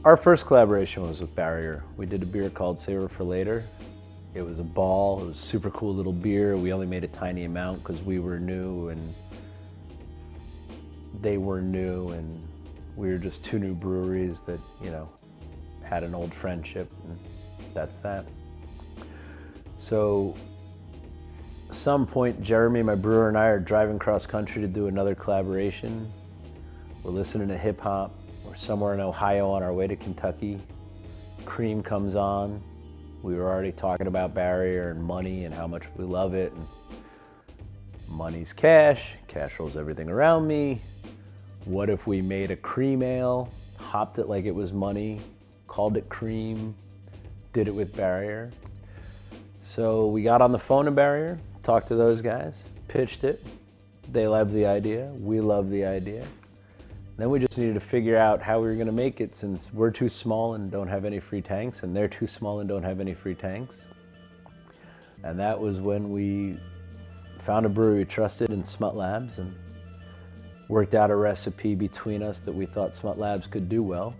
Our first collaboration was with Barrier. We did a beer called Savor for Later. It was a ball, it was a super cool little beer. We only made a tiny amount because we were new and they were new, and we were just two new breweries that, you know, had an old friendship, and that's that. So, at some point, Jeremy, my brewer, and I are driving cross country to do another collaboration. We're listening to hip hop. We're somewhere in Ohio on our way to Kentucky. C.R.E.A.M comes on. We were already talking about Barrier and money and how much we love it. And money's cash. Cash rolls everything around me. What if we made a cream ale, hopped it like it was money, called it C.R.E.A.M, did it with Barrier? So we got on the phone to Barrier, talked to those guys, pitched it. They loved the idea. We loved the idea. Then we just needed to figure out how we were going to make it, since we're too small and don't have any free tanks, and they're too small and don't have any free tanks. And that was when we found a brewery we trusted in Smuttlabs and worked out a recipe between us that we thought Smuttlabs could do well,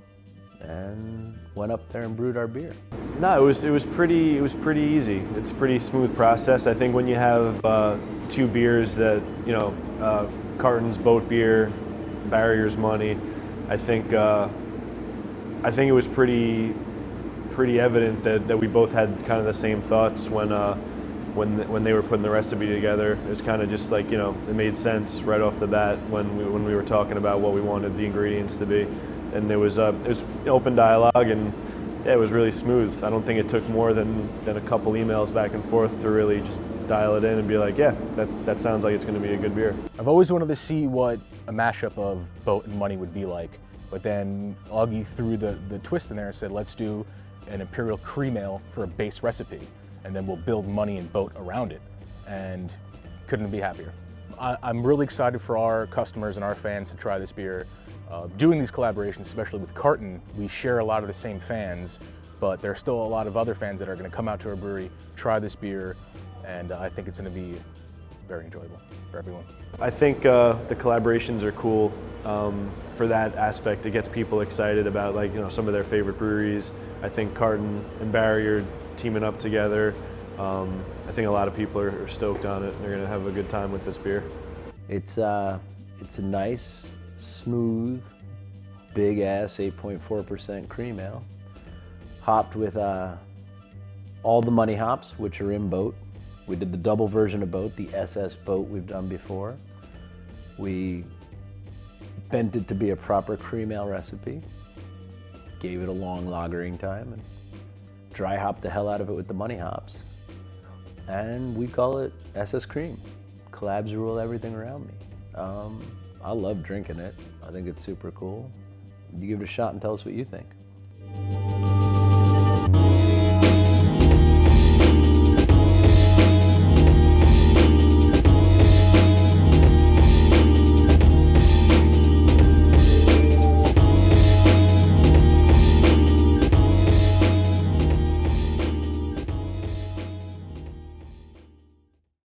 and went up there and brewed our beer. No, it was pretty easy. It's a pretty smooth process. I think when you have two beers that, you know, Carton's boat beer, Barrier's money, I think it was pretty evident that we both had kind of the same thoughts when they were putting the recipe together. It was kind of just like, you know, it made sense right off the bat when we were talking about what we wanted the ingredients to be, and it was open dialogue, and yeah, it was really smooth. I don't think it took more than a couple emails back and forth to really just dial it in and be like, yeah, that sounds like it's going to be a good beer. I've always wanted to see what a mashup of boat and money would be like, but then Augie threw the twist in there and said, let's do an Imperial C.R.E.A.M ale for a base recipe, and then we'll build money and boat around it, and couldn't be happier. I'm really excited for our customers and our fans to try this beer. Doing these collaborations, especially with Carton, we share a lot of the same fans, but there are still a lot of other fans that are going to come out to our brewery, try this beer, and I think it's going to be very enjoyable for everyone. I think the collaborations are cool for that aspect. It gets people excited about, like, you know, some of their favorite breweries. I think Carton and Barrier teaming up together, I think a lot of people are stoked on it. They're going to have a good time with this beer. It's a nice, smooth, big-ass 8.4% C.R.E.A.M ale, hopped with all the money hops, which are in boat. We did the double version of boat, the SS boat we've done before. We bent it to be a proper C.R.E.A.M ale recipe, gave it a long lagering time, and dry hopped the hell out of it with the money hops. And we call it SS C.R.E.A.M. Collabs rule everything around me. I love drinking it. I think it's super cool. You give it a shot and tell us what you think.